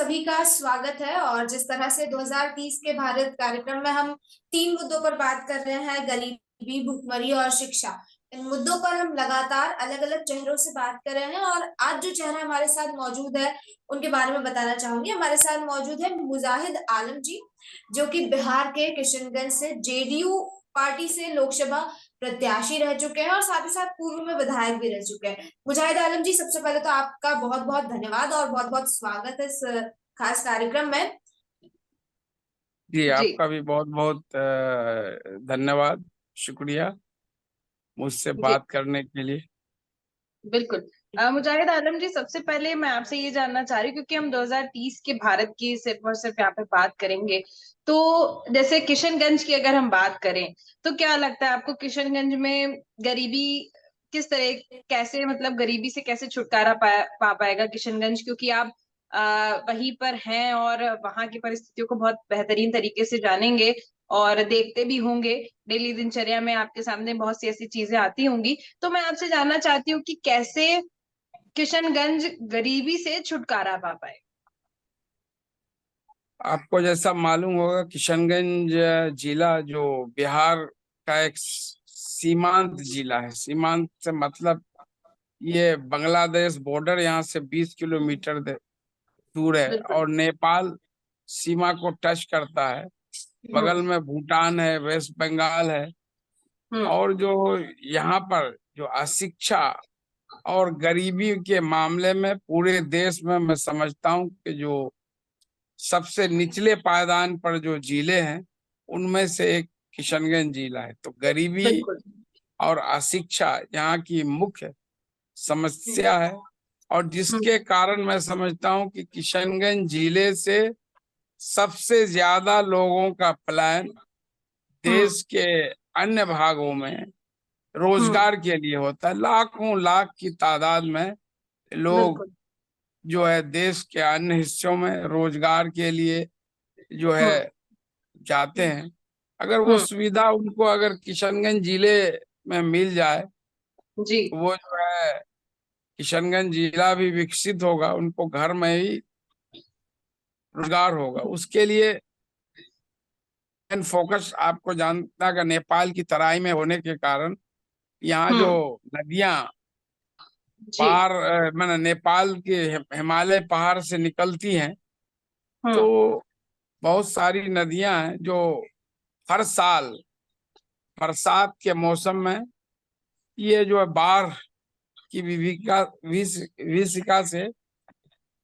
सभी का स्वागत है। और जिस तरह से 2030 के भारत कार्यक्रम में हम 3 मुद्दों पर बात कर रहे हैं, गरीबी, भुखमरी और शिक्षा। इन मुद्दों पर हम लगातार अलग अलग चेहरों से बात कर रहे हैं और आज जो चेहरा हमारे साथ मौजूद है उनके बारे में बताना चाहूंगी। हमारे साथ मौजूद है मुजाहिद आलम जी, जो कि बिहार के किशनगंज से जेडीयू पार्टी से लोकसभा प्रत्याशी रह चुके हैं और साथ ही साथ पूर्व में विधायक भी रह चुके हैं। मुजाहिद आलम जी, सबसे पहले तो आपका बहुत बहुत धन्यवाद और बहुत बहुत स्वागत है इस खास कार्यक्रम में। जी, जी आपका भी बहुत बहुत धन्यवाद, शुक्रिया मुझसे जी बात करने के लिए। बिल्कुल। मुजाहिद आलम जी, सबसे पहले मैं आपसे ये जानना चाह रही हूँ, क्योंकि हम 2030 के भारत की सिर्फ और सिर्फ यहाँ पे बात करेंगे, तो जैसे किशनगंज की अगर हम बात करें तो क्या लगता है आपको किशनगंज में गरीबी किस तरह, कैसे मतलब गरीबी से कैसे छुटकारा पा पाएगा किशनगंज, क्योंकि आप वहीं पर हैं और वहां की परिस्थितियों को बहुत बेहतरीन तरीके से जानेंगे और देखते भी होंगे। डेली दिनचर्या में आपके सामने बहुत सी ऐसी चीजें आती होंगी। तो मैं आपसे जानना चाहती हूँ कि कैसे किशनगंज गरीबी से छुटकारा पा पाए। आपको जैसा मालूम होगा, किशनगंज जिला जो बिहार का एक सीमांत जिला है। सीमांत से मतलब ये बांग्लादेश बॉर्डर यहाँ से 20 किलोमीटर दूर है बिल्कुल। और नेपाल सीमा को टच करता है। बगल में भूटान है, वेस्ट बंगाल है। हम्म और जो यहाँ पर जो अशिक्षा और गरीबी के मामले में पूरे देश में मैं समझता हूँ कि जो सबसे निचले पायदान पर जो जिले हैं उनमें से एक किशनगंज जिला है। तो गरीबी बिल्कुल। और अशिक्षा यहाँ की मुख्य हम्म समस्या है, और हम्म जिसके कारण मैं समझता हूँ कि किशनगंज जिले से सबसे ज्यादा लोगों का पलायन हम्म देश के अन्य भागों में हम्म, रोजगार के लिए होता है। लाखों लाख की तादाद में लोग बिल्कुल। जो है देश के अन्य हिस्सों में रोजगार के लिए जो है हम्म जाते हैं। अगर वो हम्म सुविधा उनको अगर किशनगंज जिले में मिल जाए जी तो वो जो है किशनगंज जिला भी विकसित होगा, उनको घर में ही रोजगार होगा। उसके लिए मेन फोकस आपको जानना का नेपाल की तराई में होने के कारण यहाँ जो हम्म नदियां जी पहाड़ मैंने नेपाल के हिमालय पहाड़ से निकलती हैं, तो हम्म बहुत सारी नदियां हैं जो हर साल बरसात के मौसम में ये जो है बाढ़ की विभीषिका से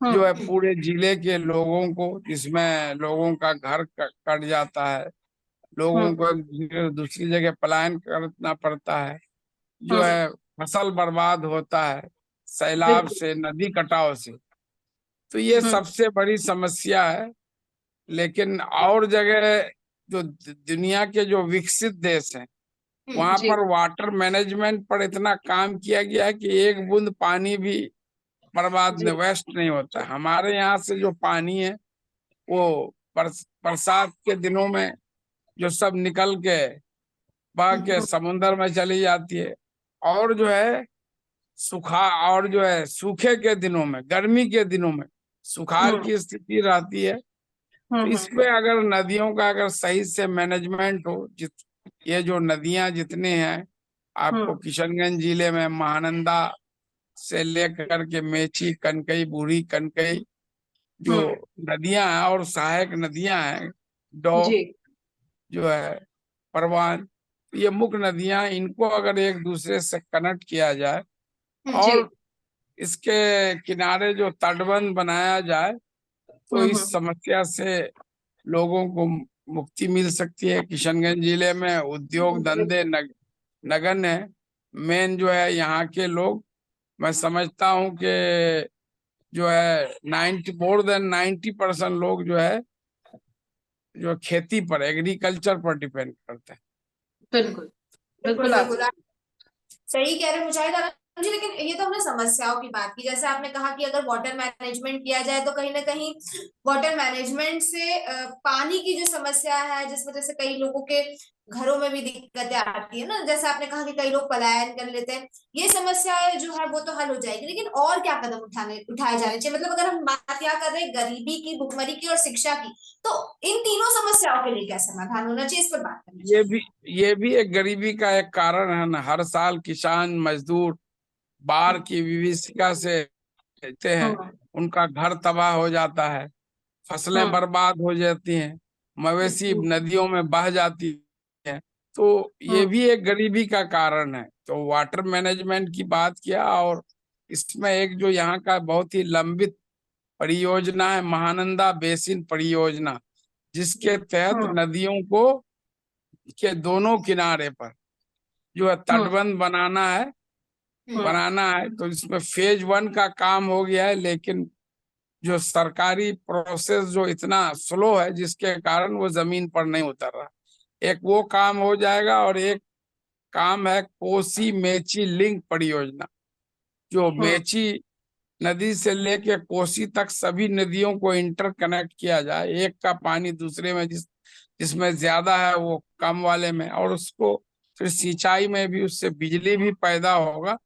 जो है हम्म पूरे जिले के लोगों को, जिसमें लोगों का घर कट जाता है, लोगों हम्म को एक जगह से दूसरी जगह पलायन करना पड़ता है, जो हम्म है फसल बर्बाद होता है सैलाब बिल्कुल। से, नदी कटाव से। तो ये हम्म सबसे बड़ी समस्या है। लेकिन और जगह जो दुनिया के जो विकसित देश हैं वहां जी पर वाटर मैनेजमेंट पर इतना काम किया गया है कि एक बूंद पानी भी बर्बाद जी नहीं, वेस्ट नहीं होता है। हमारे यहाँ से जो पानी है वो बरसात के दिनों में जो सब निकल के बह के हम्म समुन्द्र में चली जाती है। और जो है सुखा और जो है सूखे के दिनों में, गर्मी के दिनों में सुखाड़ हम्म की स्थिति रहती है। तो हम्म इसमें अगर नदियों का अगर सही से मैनेजमेंट हो, ये जो नदियां जितनी हैं आपको हम्म किशनगंज जिले में महानंदा से लेकर के मेची, कनकई, बूढ़ी कनकई जो हम्म नदियां हैं और सहायक नदियां हैं, डॉ जी जो है परवान, ये मुख्य नदियां, इनको अगर एक दूसरे से कनेक्ट किया जाए जी और इसके किनारे जो तटबंध बनाया जाए तो इस हम्म समस्या से लोगों को मुक्ति मिल सकती है। किशनगंज जिले में उद्योग धंधे नगण्य है। मेन जो है यहाँ के लोग, मैं समझता हूँ कि जो है 90 more than 90% लोग जो है जो खेती पर, एग्रीकल्चर पर डिपेंड करते हैं। बिल्कुल। बिल्कुल बिल्कुल आप बिल्कुल, सही कह रहे हैं मुजाहिद आलम जी। लेकिन ये तो हमने समस्याओं की बात की, जैसे आपने कहा कि अगर वाटर मैनेजमेंट किया जाए तो कहीं ना कहीं वाटर मैनेजमेंट से पानी की जो समस्या है, जिस वजह से कई लोगों के घरों में भी दिक्कतें आती है ना, जैसे आपने कहा कि कई लोग पलायन कर लेते हैं, ये समस्याएं जो है वो तो हल हो जाएगी, लेकिन और क्या कदम उठाए जाने चाहिए? मतलब अगर हम बात क्या कर रहे हैं गरीबी की, भुखमरी की और शिक्षा की, तो इन तीनों समस्याओं के लिए क्या समाधान होना चाहिए, इस पर बात करना ये चाहिए। भी ये भी एक गरीबी का एक कारण है ना। हर साल किसान मजदूर बाढ़ की विभीषिका से रहते हैं, हम्म उनका घर तबाह हो जाता है, फसलें हम्म बर्बाद हो जाती हैं, मवेशी नदियों में बह जाती हैं। तो ये हम्म भी एक गरीबी का कारण है। तो वाटर मैनेजमेंट की बात किया, और इसमें एक जो यहाँ का बहुत ही लंबित परियोजना है, महानंदा बेसिन परियोजना, जिसके तहत हम्म नदियों को के दोनों किनारे पर जो है हम्म तटबंध हम्म बनाना है। तो इसमें फेज 1 का काम हो गया है, लेकिन जो सरकारी प्रोसेस जो इतना स्लो है, जिसके कारण वो जमीन पर नहीं उतर रहा। एक वो काम हो जाएगा, और एक काम है कोसी मेची लिंक परियोजना, जो हम्म मेची नदी से लेके कोसी तक सभी नदियों को इंटरकनेक्ट किया जाए, एक का पानी दूसरे में, जिसमें ज्यादा है वो कम वाले में, और उसको फिर सिंचाई में भी उससे बिजली भी पैदा होगा।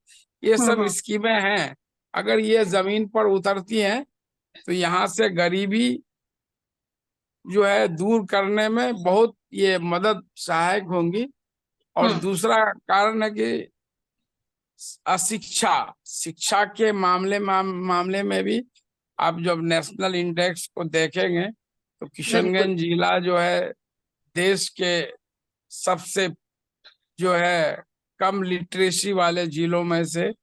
ये सब हम्म स्कीमें हैं। अगर ये जमीन पर उतरती हैं तो यहाँ से गरीबी जो है दूर करने में बहुत ये मदद सहायक होंगी। और हम्म दूसरा कारण है कि अशिक्षा, शिक्षा के मामले में भी आप जब नेशनल इंडेक्स को देखेंगे तो बिल्कुल। किशनगंज जिला जो है देश के सबसे जो है कम लिटरेसी वाले जिलों में से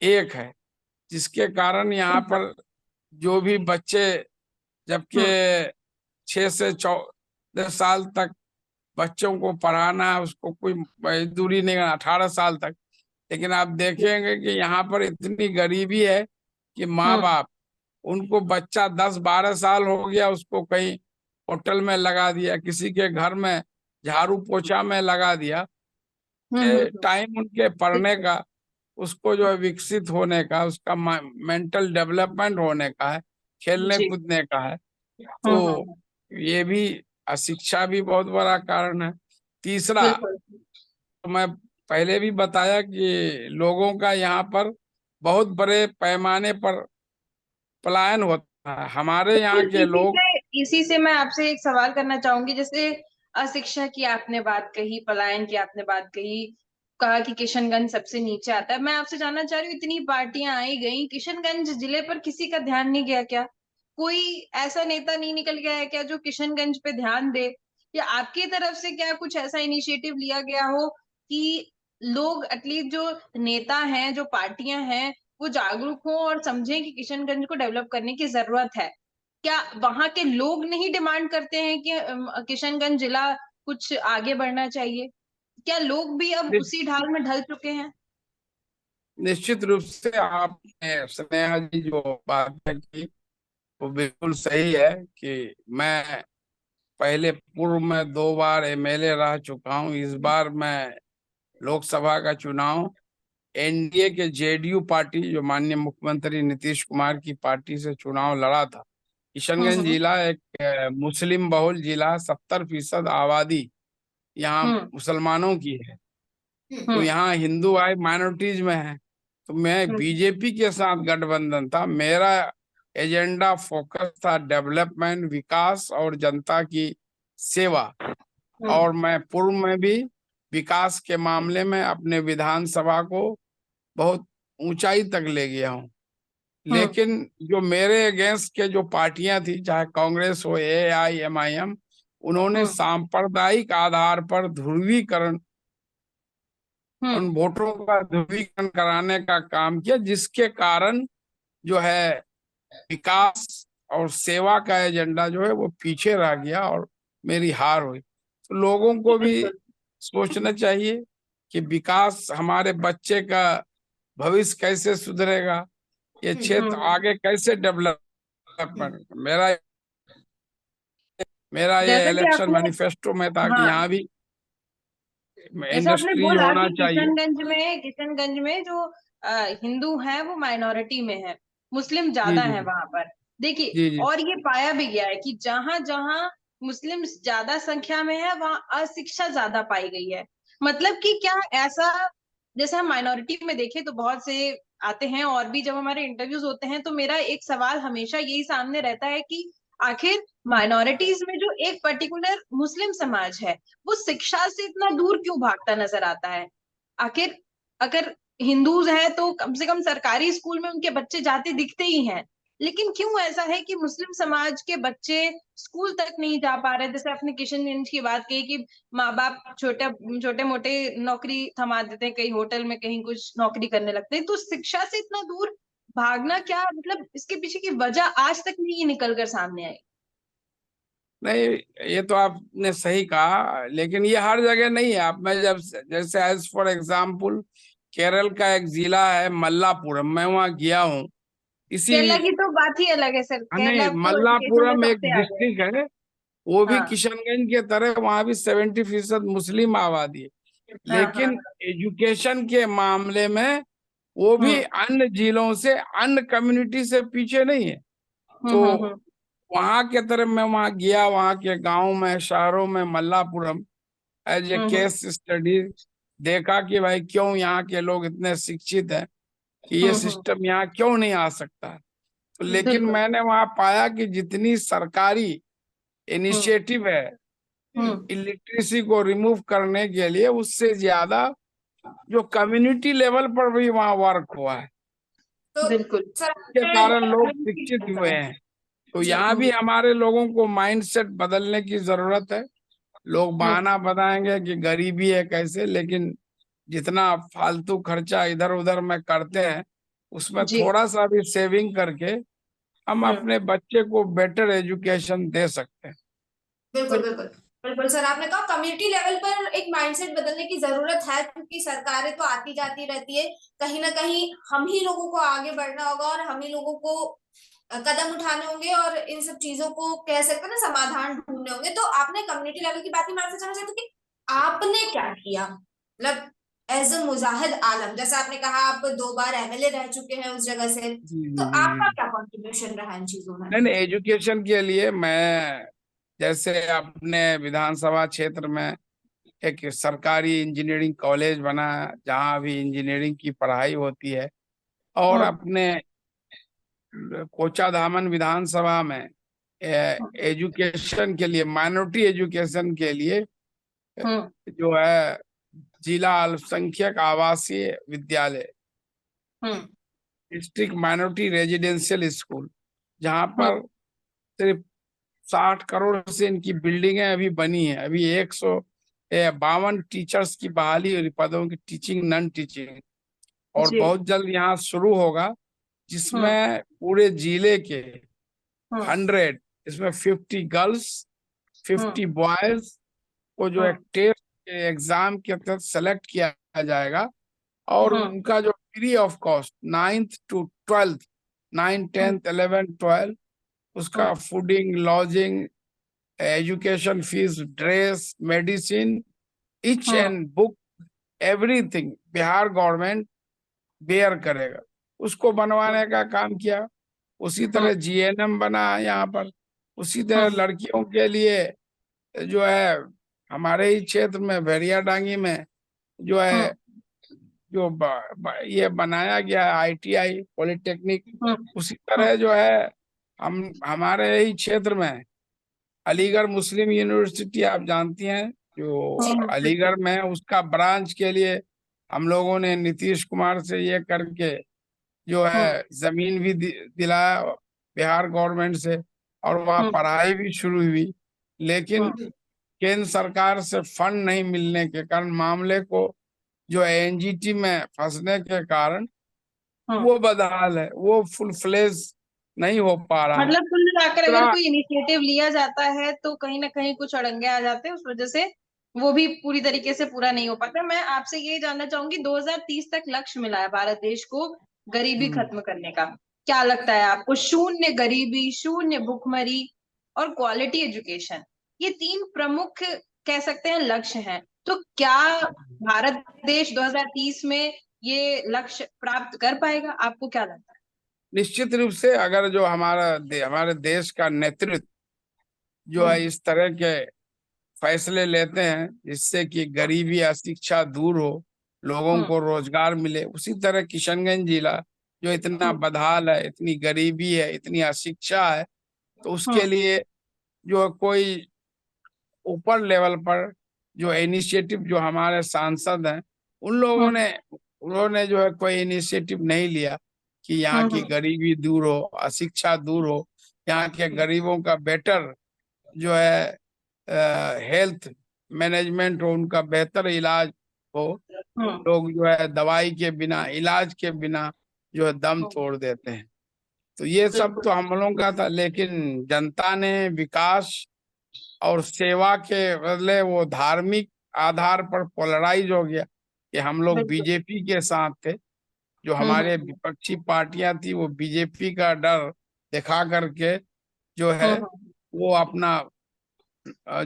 एक है, जिसके कारण यहाँ पर जो भी बच्चे, जबकि हम्म 6 से 14 साल तक बच्चों को पढ़ाना है, उसको कोई मजदूरी नहीं करना, 18 साल तक। लेकिन आप देखेंगे कि यहाँ पर इतनी गरीबी है कि माँ हम्म बाप, उनको बच्चा 10-12 साल हो गया, उसको कहीं होटल में लगा दिया, किसी के घर में झाड़ू पोछा में लगा दिया। हम्म टाइम उनके पढ़ने का, उसको जो है विकसित होने का, उसका मेंटल डेवलपमेंट होने का है, खेलने जी। कूदने का है। तो हम्म। ये भी अशिक्षा भी बहुत बड़ा कारण है। तीसरा, बिल्कुल। तो मैं पहले भी बताया कि लोगों का यहाँ पर बहुत बड़े पैमाने पर पलायन होता है। हमारे यहाँ बिल्कुल, के लोग, इसी से मैं आपसे एक सवाल करना चाहूंगी। जैसे अशिक्षा की आपने बात कही, पलायन की आपने बात कही, कहा कि किशनगंज सबसे नीचे आता है। मैं आपसे जानना चाह रही हूँ, इतनी पार्टियां आई गई, किशनगंज जिले पर किसी का ध्यान नहीं गया क्या? कोई ऐसा नेता नहीं निकल गया है क्या जो किशनगंज पे ध्यान दे? या आपकी तरफ से क्या कुछ ऐसा इनिशिएटिव लिया गया हो कि लोग एटलीस्ट, जो नेता हैं, जो पार्टियां हैं, वो जागरूक हों और समझें कि किशनगंज को डेवलप करने की जरूरत है? क्या वहां के लोग नहीं डिमांड करते हैं कि किशनगंज जिला कुछ आगे बढ़ना चाहिए? क्या लोग भी अब नि- उसी ढाल में ढल चुके हैं? निश्चित रूप से आपने स्नेहा जी जो बात है की, वो बिल्कुल सही है कि मैं पहले पूर्व में 2 बार एमएलए रह चुका हूँ। इस बार मैं लोकसभा का चुनाव एनडीए के जेडीयू पार्टी, जो माननीय मुख्यमंत्री नीतीश कुमार की पार्टी से चुनाव लड़ा था। किशनगंज हम्म जिला एक मुस्लिम बहुल जिला, 70% आबादी यहाँ हम्म मुसलमानों की है। तो हम्म यहाँ हिंदू आए माइनॉरिटीज में है। तो मैं हम्म बीजेपी के साथ गठबंधन था, मेरा एजेंडा फोकस था डेवलपमेंट, विकास और जनता की सेवा। हम्म और मैं पूर्व में भी विकास के मामले में अपने विधानसभा को बहुत ऊंचाई तक ले गया हूँ। हम्म लेकिन जो मेरे अगेंस्ट के जो पार्टियां थी, चाहे कांग्रेस हो, एआईएमआईएम, उन्होंने हम्म सांप्रदायिक आधार पर ध्रुवीकरण, हम्म उन वोटरों का ध्रुवीकरण कराने का काम किया, जिसके कारण जो है विकास और सेवा का एजेंडा जो है वो पीछे रह गया, और मेरी हार हुई। तो लोगों को भी बिल्कुल। सोचना चाहिए कि विकास, हमारे बच्चे का भविष्य कैसे सुधरेगा, ये क्षेत्र हम्म। आगे कैसे डेवलपमेंट। मेरा ये जैसे कि इलेक्शन आपने, मैनिफेस्टो में था कि हाँ, यहाँ भी जैसे आपने इंडस्ट्रीज बोला होना कि चाहिए। किशनगंज में जो हिंदू हैं वो माइनॉरिटी में है, मुस्लिम जी ज्यादा जी है जी वहां पर। देखिए, जी जी और ये पाया भी गया है कि जहां जहां मुस्लिम ज्यादा संख्या में है वहाँ अशिक्षा ज्यादा पाई गई है। मतलब कि क्या ऐसा, जैसे हम माइनॉरिटी में देखें तो बहुत से आते हैं, और भी जब हमारे इंटरव्यूज होते हैं तो मेरा एक सवाल हमेशा यही सामने रहता है कि आखिर माइनॉरिटीज में जो एक पर्टिकुलर मुस्लिम समाज है वो शिक्षा से इतना दूर क्यों भागता नजर आता है। आखिर अगर हिंदूज हैं तो कम से कम सरकारी स्कूल में उनके बच्चे जाते दिखते ही हैं, लेकिन क्यों ऐसा है कि मुस्लिम समाज के बच्चे स्कूल तक नहीं जा पा रहे। जैसे आपने किशनगंज की बात कही कि माँ बाप छोटे छोटे मोटे नौकरी थमा देते हैं, कहीं होटल में कहीं कुछ नौकरी करने लगते हैं, तो शिक्षा से इतना दूर भागना, क्या मतलब इसके पीछे की वजह आज तक नहीं निकल कर सामने आई। नहीं, ये तो आपने सही कहा, लेकिन ये हर जगह नहीं है। आप मैं जब जैसे एज फॉर एग्जाम्पल केरल का एक जिला है मल्लापुरम, मैं वहाँ गया हूँ। इसी केरला की तो बात ही अलग है सर, नहीं, केरला तो एजुकेशन में मल्लापुरम एक सबसे आगे है। डिस्ट्रिक्ट है, वो भी हाँ। किशनगंज के तरह, वहाँ भी 70% मुस्लिम आबादी है। हाँ हाँ। लेकिन एजुकेशन के मामले में वो भी हम्म अन्य जिलों से, अन्य कम्युनिटी से पीछे नहीं है। तो हम्म। वहां के तरफ मैं वहां गया, वहां के गांव में, शहरों में, Malappuram as a hmm case study देखा कि भाई क्यों यहाँ के लोग इतने शिक्षित हैं कि ये सिस्टम यहाँ क्यों नहीं आ सकता है। तो लेकिन बिल्कुल। मैंने वहां पाया कि जितनी सरकारी हम्म इनिशिएटिव है हम्म। इलिटरेसी को रिमूव करने के लिए, उससे ज्यादा जो कम्युनिटी लेवल पर भी वहाँ वर्क हुआ है, तो बिल्कुल। सर के कारण लोग आपने शिक्षित हुए हैं। तो जी यहाँ भी हमारे लोगों को माइंडसेट बदलने की जरूरत है। लोग बहाना बताएंगे कि गरीबी है कैसे, लेकिन जितना फालतू खर्चा इधर उधर में करते हैं, उसमें जी। थोड़ा सा भी सेविंग करके हम हम्म। अपने बच्चे को बेटर एजुकेशन दे सकते हैं। बिल्कुल बिल्कुल। बिल्कुल बिल्कुल सर, आपने कहा कम्युनिटी लेवल पर एक माइंडसेट बदलने की जरूरत है, क्योंकि सरकारें तो आती जाती रहती है। कहीं ना कहीं हम ही लोगों को आगे बढ़ना होगा और हम ही लोगों को कदम उठाने होंगे और इन सब चीजों को कह सकते हैं ना समाधान ढूंढने होंगे। तो आपने कम्युनिटी लेवल की बात ही मैं आपसे जानना चाहती हूँ कि आपने क्या किया, मतलब एज अ मुजाहिद आलम, जैसा आपने कहा आप 2 बार एमएलए रह चुके हैं उस जगह से, जी तो जी जी आपका जी। क्या कॉन्ट्रीब्यूशन रहा इन चीजों में? नहीं नहीं, एजुकेशन के लिए मैं जैसे अपने विधानसभा क्षेत्र में एक सरकारी इंजीनियरिंग कॉलेज बना है, जहाँ भी इंजीनियरिंग की पढ़ाई होती है। और हम्म अपने कोचाधामन विधानसभा में एजुकेशन के लिए, माइनॉरिटी एजुकेशन के लिए हम्म जो है जिला अल्पसंख्यक आवासीय विद्यालय, हम्म डिस्ट्रिक्ट माइनॉरिटी रेजिडेंशियल स्कूल, जहाँ हम्म पर सिर्फ 60 करोड़ से इनकी बिल्डिंगें अभी बनी है। अभी 152 टीचर्स की बहाली हुई, पदों की, टीचिंग नॉन टीचिंग, और जी। बहुत जल्द यहाँ शुरू होगा, हम्म जिसमें पूरे जिले के हम्म 100, इसमें 50 गर्ल्स, हम्म 50 बॉयज को जो एक टेस्ट एग्जाम के तहत सेलेक्ट किया जाएगा। और हम्म उनका जो free of cost 9th to 12th, 9, 10th, 11th, 12th, उसका hmm fooding, lodging, education fees, dress, medicine, each hmm and book, everything Bihar government bear करेगा। उसको बनवाने का काम किया। उसी हम्म तरह जीएनएम बना है यहाँ पर। उसी तरह हम्म लड़कियों के लिए जो है हमारे ही क्षेत्र में भेड़िया डांगी में जो है, हम्म जो ये बनाया गया है आईटीआई पॉलिटेक्निक। हम्म उसी तरह जो है हम हमारे ही क्षेत्र में अलीगढ़ मुस्लिम यूनिवर्सिटी, आप जानती हैं, जो बिल्कुल। अलीगढ़ में है, उसका ब्रांच के लिए हम लोगों ने नीतीश कुमार से ये करके जो हम्म है जमीन भी दिलाया बिहार गवर्नमेंट से, और वहाँ हम्म पढ़ाई भी शुरू हुई। लेकिन हम्म केंद्र सरकार से फंड नहीं मिलने के कारण, मामले को जो एनजीटी में फंसने के कारण हम्म। वो बदहाल है, वो फुल फ्लेज नहीं हो पा रहा है। मतलब कुल मिलाकर अगर दूसरा, कोई इनिशिएटिव लिया जाता है तो कहीं ना कहीं कुछ अड़ंगे आ जाते हैं, उस वजह से वो भी पूरी तरीके से पूरा नहीं हो पाता। मैं आपसे ये जानना चाहूंगी, 2030 तक लक्ष्य मिला है भारत देश को गरीबी खत्म करने का। क्या लगता है आपको, शून्य गरीबी, शून्य भुखमरी और क्वालिटी एजुकेशन, ये 3 प्रमुख कह सकते हैं लक्ष्य हैं, तो क्या भारत देश 2030 में ये लक्ष्य प्राप्त कर पाएगा? आपको क्या लगता निश्चित रूप से अगर जो हमारे देश का नेतृत्व जो है इस तरह के फैसले लेते हैं जिससे कि गरीबी अशिक्षा दूर हो, लोगों को रोजगार मिले। उसी तरह किशनगंज जिला जो इतना बदहाल है, इतनी गरीबी है, इतनी अशिक्षा है, तो उसके लिए जो है कोई ऊपर लेवल पर जो इनिशिएटिव जो हमारे सांसद हैं उन लोगों ने उन्होंने जो है कोई इनिशिएटिव नहीं लिया कि यहाँ की गरीबी दूर हो, अशिक्षा दूर हो, यहाँ के गरीबों का बेटर जो है हेल्थ मैनेजमेंट हो, उनका बेहतर इलाज हो। लोग जो है दवाई के बिना, इलाज के बिना जो है दम तोड़ देते हैं। तो ये सब तो हम लोगों का था, लेकिन जनता ने विकास और सेवा के बदले वो धार्मिक आधार पर पोलराइज हो गया कि हम लोग बीजेपी के साथ थे। जो हमारे विपक्षी पार्टियां थी वो बीजेपी का डर दिखा करके जो है वो अपना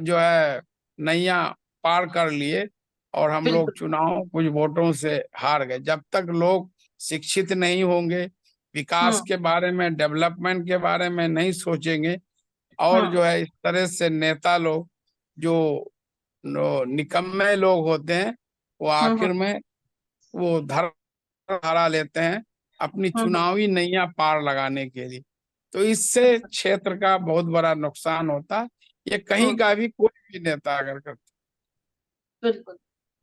जो है नैया पार कर लिए और हम लोग चुनाव कुछ वोटों से हार गए। जब तक लोग शिक्षित नहीं होंगे, विकास के बारे में, डेवलपमेंट के बारे में नहीं सोचेंगे, और जो है इस तरह से नेता लोग जो निकम्मे लोग होते हैं वो आखिर में वो धर्म हरा लेते हैं अपनी चुनावी नैया पार लगाने के लिए। तो इससे क्षेत्र का बहुत बड़ा नुकसान होता है। ये कहीं का भी कोई भी नेता अगर करता। बिल्कुल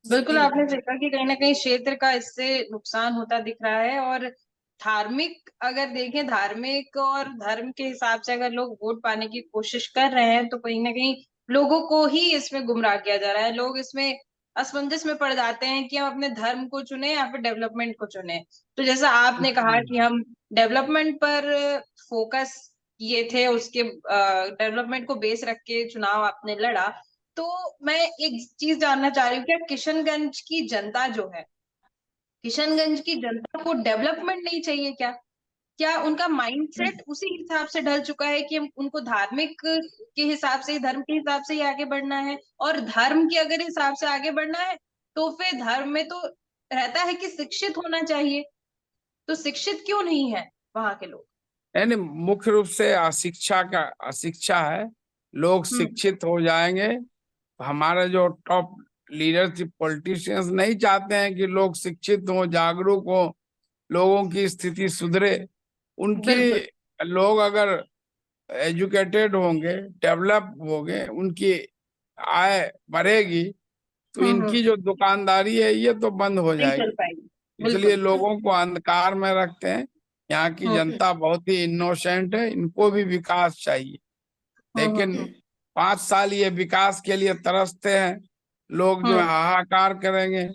बिल्कुल, आपने देखा कि कहीं ना कहीं क्षेत्र का इससे नुकसान होता दिख रहा है। और धार्मिक अगर देखें, धार्मिक और धर्म के हिसाब से अगर लोग वोट पाने की कोशिश कर रहे हैं तो कहीं ना कहीं लोगों को ही इसमें गुमराह किया जा रहा है। लोग इसमें असमंजस में पड़ जाते हैं कि हम अपने धर्म को चुने या फिर डेवलपमेंट को चुने। तो जैसा आपने कहा कि हम डेवलपमेंट पर फोकस किए थे, उसके डेवलपमेंट को बेस रख के चुनाव आपने लड़ा। तो मैं एक चीज जानना चाह रही हूँ, क्या किशनगंज की जनता जो है, किशनगंज की जनता को डेवलपमेंट नहीं चाहिए क्या? क्या उनका माइंडसेट उसी हिसाब से ढल चुका है कि उनको धार्मिक के हिसाब से, धर्म के हिसाब से ही आगे बढ़ना है? और धर्म के अगर हिसाब से आगे बढ़ना है तो फिर धर्म में तो रहता है कि शिक्षित होना चाहिए, तो शिक्षित क्यों नहीं है वहां के लोग? यानी मुख्य रूप से अशिक्षा है। लोग शिक्षित हो जाएंगे। हमारे जो टॉप लीडरशिप पॉलिटिशियंस नहीं चाहते हैं कि लोग शिक्षित हो, जागरूक हो, लोगों की स्थिति सुधरे। उनकी लोग अगर एजुकेटेड होंगे, डेवलप होंगे, उनकी आय बढ़ेगी, तो इनकी जो दुकानदारी है ये तो बंद हो नहीं चल जाएगी। पाएगी। इसलिए लोगों को अंधकार में रखते हैं। यहाँ की जनता बहुत ही इनोसेंट है, इनको भी विकास चाहिए, लेकिन 5 साल ये विकास के लिए तरसते हैं। लोग जो है हाहाकार करेंगे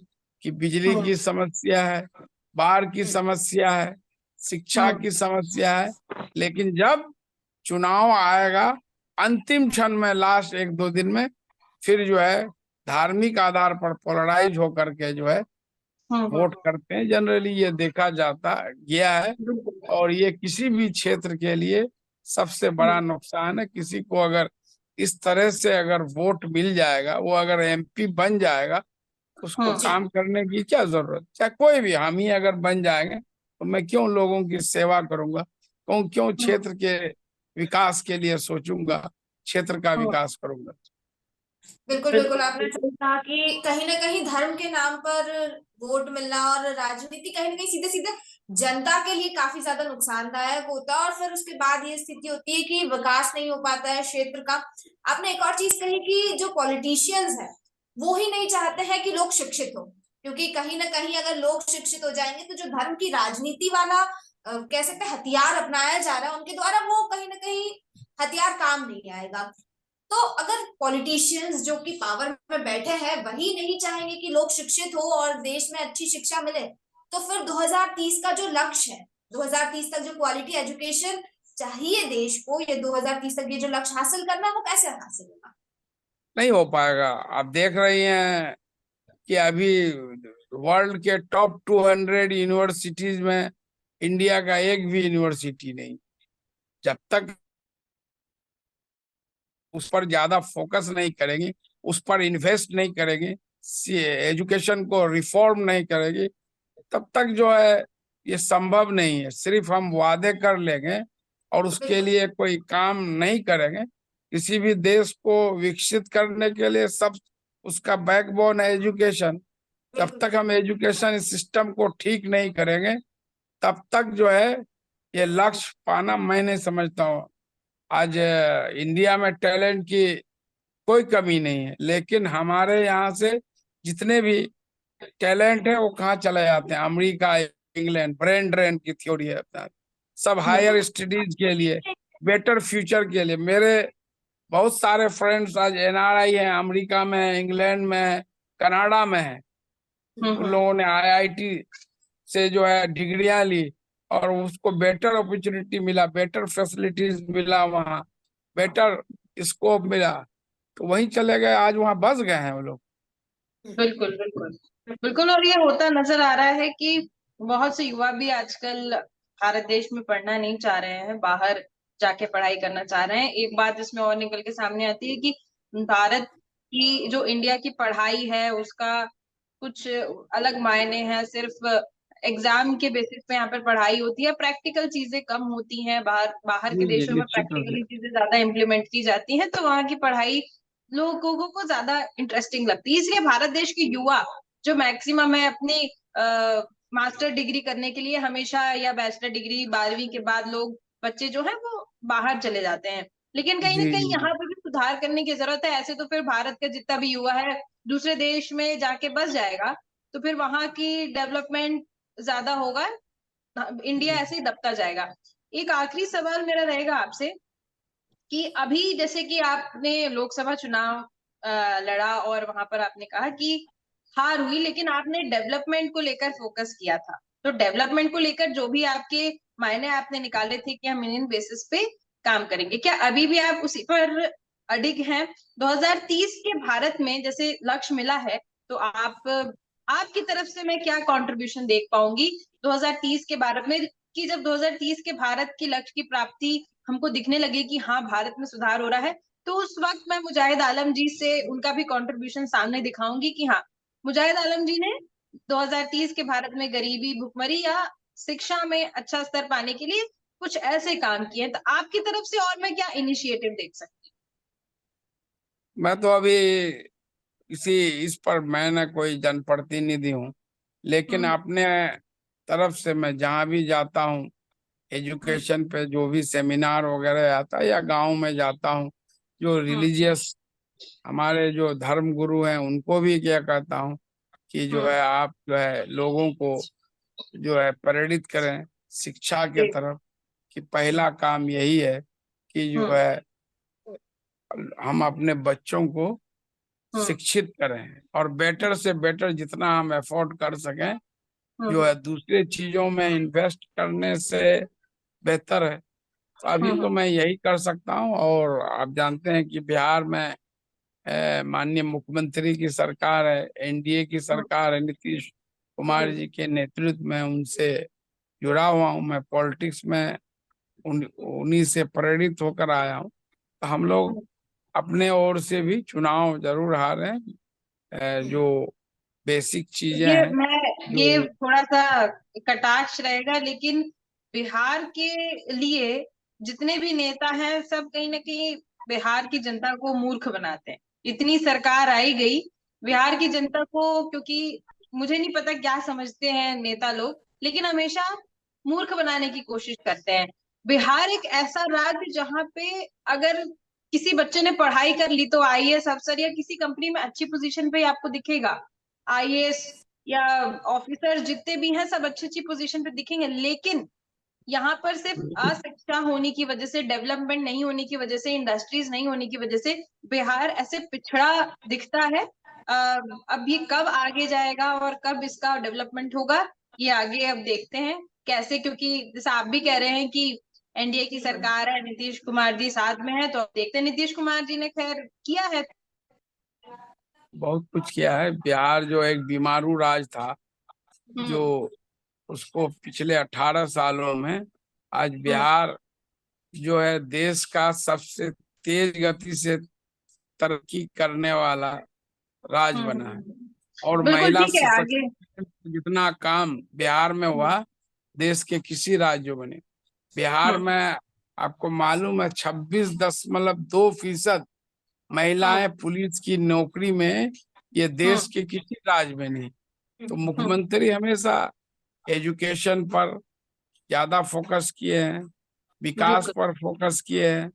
कि बिजली की समस्या है, बाढ़ की समस्या है, शिक्षा की समस्या है, लेकिन जब चुनाव आएगा अंतिम क्षण में, लास्ट 1-2 दिन में, फिर जो है धार्मिक आधार पर पोलराइज होकर के जो है वोट करते हैं। जनरली ये देखा जाता गया है, और ये किसी भी क्षेत्र के लिए सबसे बड़ा नुकसान है। किसी को अगर इस तरह से अगर वोट मिल जाएगा, वो अगर एमपी बन जाएगा, उसको काम करने की क्या जरूरत? चाहे कोई भी, हम ही अगर बन जाएंगे तो मैं क्यों लोगों की सेवा करूंगा? क्यों क्षेत्र के विकास के लिए सोचूंगा, क्षेत्र का विकास करूंगा? बिल्कुल बिल्कुल, आपने सही कहा कि कहीं ना कहीं धर्म के नाम पर वोट मिलना और राजनीति कहीं ना कहीं सीधे सीधे जनता के लिए काफी ज्यादा नुकसानदायक होता है, और फिर उसके बाद ये स्थिति होती है कि विकास नहीं हो पाता है क्षेत्र का। आपने एक और चीज कही कि जो पॉलिटिशियंस है वो ही नहीं चाहते हैं कि लोग शिक्षित हो, क्योंकि कहीं ना कहीं अगर लोग शिक्षित हो जाएंगे तो जो धर्म की राजनीति वाला कह सकते हैं हथियार अपनाया जा रहा है उनके द्वारा, वो कहीं ना कहीं हथियार काम नहीं आएगा। तो अगर पॉलिटिशियंस जो कि पावर में बैठे हैं वही नहीं चाहेंगे कि लोग शिक्षित हो और देश में अच्छी शिक्षा मिले, तो फिर 2030 का जो लक्ष्य है, 2030 तक जो क्वालिटी एजुकेशन चाहिए देश को, ये 2030 तक ये जो लक्ष्य हासिल करना है वो कैसे हासिल होगा? नहीं हो पाएगा। आप देख रही हैं कि अभी वर्ल्ड के टॉप 200 यूनिवर्सिटीज में इंडिया का एक भी यूनिवर्सिटी नहीं। जब तक उस पर ज्यादा फोकस नहीं करेंगे, उस पर इन्वेस्ट नहीं करेंगे, एजुकेशन को रिफॉर्म नहीं करेंगे, तब तक जो है ये संभव नहीं है। सिर्फ हम वादे कर लेंगे और उसके लिए कोई काम नहीं करेंगे किसी भी देश को विकसित करने के लिए सब उसका बैकबोन है एजुकेशन। जब तक हम एजुकेशन सिस्टम को ठीक नहीं करेंगे तब तक जो है ये लक्ष्य पाना मैं नहीं समझता हूँ। आज इंडिया में टैलेंट की कोई कमी नहीं है, लेकिन हमारे यहाँ से जितने भी टैलेंट है वो कहाँ चले जाते हैं? America, England. ब्रेन ड्रेन की थ्योरी है अपना, सब हायर स्टडीज के लिए, बेटर फ्यूचर के लिए। मेरे बहुत सारे फ्रेंड्स आज एनआरआई हैं, अमेरिका में, इंग्लैंड में, कनाडा में है। उन लोगों ने आईआईटी से जो है डिग्रियां ली और उसको बेटर अपॉर्चुनिटी मिला, बेटर फैसिलिटीज मिला, वहाँ बेटर स्कोप मिला, तो वहीं चले गए, आज वहाँ बस गए हैं वो लोग। बिल्कुल बिल्कुल बिल्कुल। और ये होता नजर आ रहा है कि बहुत से युवा भी आजकल भारत देश में पढ़ना नहीं चाह रहे हैं, बाहर जाके पढ़ाई करना चाह रहे हैं। एक बात इसमें और निकल के सामने आती है कि भारत की जो इंडिया की पढ़ाई है उसका कुछ अलग मायने हैं। सिर्फ एग्जाम के बेसिस पे यहाँ पर पढ़ाई होती है, प्रैक्टिकल चीजें कम होती हैं। बाहर बाहर के जी जी, देशों में निश्चित रूप से। प्रैक्टिकली चीजें ज्यादा इम्प्लीमेंट की जाती हैं, तो वहाँ की पढ़ाई लोगों को ज्यादा इंटरेस्टिंग लगती है। इसलिए भारत देश के युवा जो मैक्सिमम है अपनी मास्टर डिग्री करने के लिए हमेशा, या बैचलर डिग्री 12वीं के बाद लोग बच्चे जो है वो बाहर चले जाते हैं। लेकिन कहीं ना जी कहीं जी यहाँ पर भी सुधार करने की जरूरत है। ऐसे तो फिर भारत का जितना भी युवा है दूसरे देश में जाके बस जाएगा, तो फिर वहां की डेवलपमेंट ज्यादा होगा, इंडिया जी। ऐसे ही दबता जाएगा। एक आखिरी सवाल मेरा रहेगा आपसे कि अभी जैसे कि आपने लोकसभा चुनाव लड़ा और वहां पर आपने कहा कि हार हुई, लेकिन आपने डेवलपमेंट को लेकर फोकस किया था। तो डेवलपमेंट को लेकर जो भी आपके मायने आपने निकाले थे कि हम इन बेसिस पे काम करेंगे, क्या अभी भी आप उसी पर अडिग हैं? 2030 के भारत में जैसे लक्ष्य मिला है, तो आपकी तरफ से मैं क्या कंट्रीब्यूशन देख पाऊंगी 2030 के भारत में, कि जब 2030 के भारत की लक्ष्य की प्राप्ति हमको दिखने लगे कि हाँ भारत में सुधार हो रहा है, तो उस वक्त मैं मुजाहिद आलम जी से उनका भी कंट्रीब्यूशन सामने दिखाऊंगी कि हाँ मुजाहिद आलम जी ने 2030 के भारत में गरीबी, भुखमरी या शिक्षा में अच्छा स्तर पाने के लिए कुछ ऐसे काम किए हैं। तो आपकी तरफ से और मैं क्या इनिशिएटिव देख सकती मैं तो अभी इसी इस पर मैं न कोई जनप्रतिनिधि हूँ, लेकिन हूँ? अपने तरफ से मैं जहाँ भी जाता हूँ, एजुकेशन पे जो भी सेमिनार वगैरह आता है या गांव में जाता हूँ, जो रिलीजियस हमारे जो धर्म गुरु हैं उनको भी क्या कहता हूँ कि जो है आप जो है लोगों को जो है प्रेरित करें शिक्षा के तरफ, कि पहला काम यही है कि जो है हम अपने बच्चों को शिक्षित करें और बेटर से बेटर जितना हम एफोर्ड कर सकें जो है दूसरे चीजों में इन्वेस्ट करने से बेहतर है। तो अभी तो मैं यही कर सकता हूँ। और आप जानते हैं कि बिहार में माननीय मुख्यमंत्री की सरकार है, एनडीए की सरकार है, नीतीश कुमार जी के नेतृत्व में उनसे जुड़ा हुआ हूँ मैं, पॉलिटिक्स में उन्हीं से प्रेरित होकर आया हूँ। तो हम लोग अपने ओर से भी चुनाव जरूर हारे हैं। जो बेसिक चीजें ये हैं मैं ये जो थोड़ा सा कटाक्ष रहेगा, लेकिन बिहार के लिए जितने भी नेता हैं सब कहीं ना कहीं बिहार की जनता को मूर्ख बनाते हैं। इतनी सरकार आई गई बिहार की जनता को, क्योंकि मुझे नहीं पता क्या समझते हैं नेता लोग, लेकिन हमेशा मूर्ख बनाने की कोशिश करते हैं। बिहार एक ऐसा राज्य जहाँ पे अगर किसी बच्चे ने पढ़ाई कर ली तो आईएएस अफसर या किसी कंपनी में अच्छी पोजीशन पे आपको दिखेगा। आईएएस या ऑफिसर जितने भी हैं सब अच्छी अच्छी पोजीशन पे दिखेंगे, लेकिन यहाँ पर सिर्फ अशिक्षा होने की वजह से, डेवलपमेंट नहीं होने की वजह से, इंडस्ट्रीज नहीं होने की वजह से बिहार ऐसे पिछड़ा दिखता है। अब ये कब आगे जाएगा और कब इसका डेवलपमेंट होगा, ये आगे अब देखते हैं कैसे। क्योंकि जैसे आप भी कह रहे हैं कि एनडीए की सरकार है, नीतीश कुमार जी साथ में है, तो अब देखते हैं। नीतीश कुमार जी ने खैर किया है। बहुत कुछ किया है। बिहार जो एक बीमारू राज था, जो उसको पिछले 18 सालों में आज बिहार जो है देश का सबसे तेज गति से तरक्की करने वाला राज बना है। और बिल्कुल महिला ठीक है। आगे सशक्तिकरण जितना काम बिहार में हुआ देश के किसी राज्यों में नहीं। बिहार में आपको मालूम है 26.2% महिलाएं पुलिस की नौकरी में ये देश के किसी राज्य में नहीं। तो मुख्यमंत्री हमेशा एजुकेशन पर ज्यादा फोकस किए हैं, विकास पर फोकस किए हैं,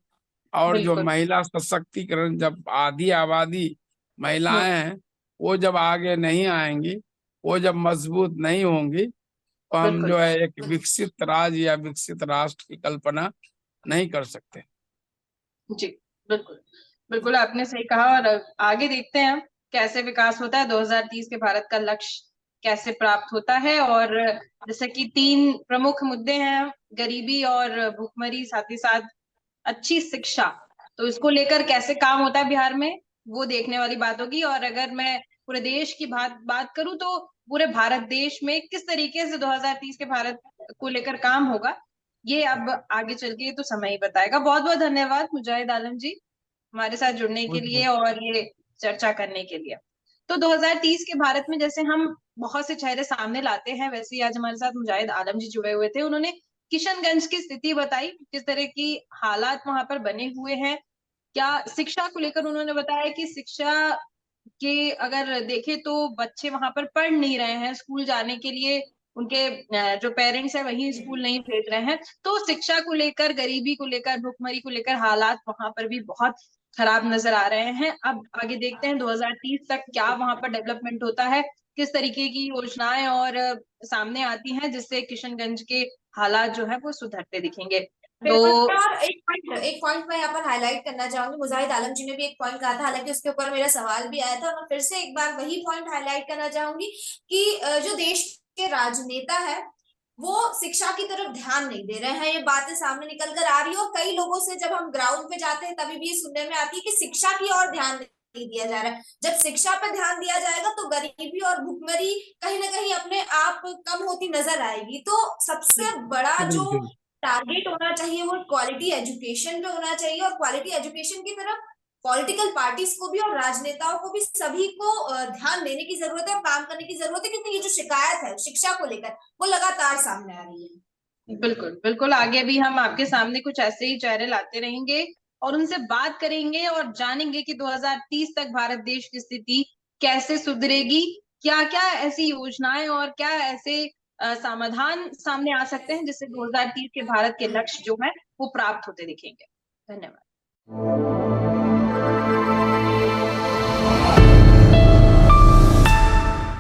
और जो महिला सशक्तिकरण, जब आधी आबादी महिलाएं हैं वो जब आगे नहीं आएंगी, वो जब मजबूत नहीं होंगी, तो हम जो है एक विकसित राज्य या विकसित राष्ट्र की कल्पना नहीं कर सकते। जी बिल्कुल, बिल्कुल आपने सही कहा। और आगे देखते हैं कैसे विकास होता है, 2030 के भारत का लक्ष्य कैसे प्राप्त होता है। और जैसे कि 3 प्रमुख मुद्दे हैं, गरीबी और भुखमरी, साथ ही साथ अच्छी शिक्षा, तो इसको लेकर कैसे काम होता है बिहार में, वो देखने वाली बात होगी। और अगर मैं पूरे देश की बात करूं, तो पूरे भारत देश में किस तरीके से 2030 के भारत को लेकर काम होगा, ये अब आगे चल के तो समय ही बताएगा। बहुत बहुत धन्यवाद मुजाहिद आलम जी हमारे साथ जुड़ने के लिए और ये चर्चा करने के लिए। तो 2030 के भारत में जैसे हम बहुत से चेहरे सामने लाते हैं, वैसे ही आज हमारे साथ मुजाहिद आलम जी जुड़े हुए थे। उन्होंने किशनगंज की स्थिति बताई, किस तरह की हालात वहां पर बने हुए हैं। क्या शिक्षा को लेकर उन्होंने बताया कि शिक्षा के अगर देखें तो बच्चे वहां पर पढ़ नहीं रहे हैं, स्कूल जाने के लिए उनके जो पेरेंट्स है वही स्कूल नहीं भेज रहे हैं। तो शिक्षा को लेकर, गरीबी को लेकर, भुखमरी को लेकर हालात वहां पर भी बहुत खराब नजर आ रहे हैं। अब आगे देखते हैं 2030 तक क्या वहां पर डेवलपमेंट होता है, किस तरीके की योजनाएं और सामने आती हैं, जिससे किशनगंज के हालात जो है वो सुधरते दिखेंगे। तो और एक पॉइंट मैं यहाँ पर हाईलाइट करना चाहूंगी। मुजाहिद आलम जी ने भी एक पॉइंट कहा था, हालांकि उसके ऊपर मेरा सवाल भी आया था, और मैं फिर से एक बार वही पॉइंट हाईलाइट करना चाहूंगी कि जो देश के राजनेता है वो शिक्षा की तरफ ध्यान नहीं दे रहे हैं। ये बातें सामने निकल कर आ रही है, और कई लोगों से जब हम ग्राउंड पे जाते हैं तभी भी ये सुनने में आती है कि शिक्षा की ओर ध्यान नहीं दिया जा रहा है। जब शिक्षा पर ध्यान दिया जाएगा तो गरीबी और भुखमरी कहीं ना कहीं अपने आप कम होती नजर आएगी। तो सबसे बड़ा जो टारगेट होना चाहिए वो क्वालिटी एजुकेशन पे होना चाहिए, और क्वालिटी एजुकेशन की तरफ पॉलिटिकल पार्टीज को भी और राजनेताओं को भी सभी को ध्यान देने की जरूरत है, काम करने की जरूरत है, क्योंकि ये जो शिकायत है शिक्षा को लेकर वो लगातार सामने आ रही है। बिल्कुल बिल्कुल, आगे भी हम आपके सामने कुछ ऐसे ही चेहरे लाते रहेंगे और उनसे बात करेंगे और जानेंगे कि 2030 तक भारत देश की स्थिति कैसे सुधरेगी, क्या क्या ऐसी योजनाएं और क्या ऐसे समाधान सामने आ सकते हैं जिससे 2030 के भारत के लक्ष्य जो है वो प्राप्त होते दिखेंगे। धन्यवाद।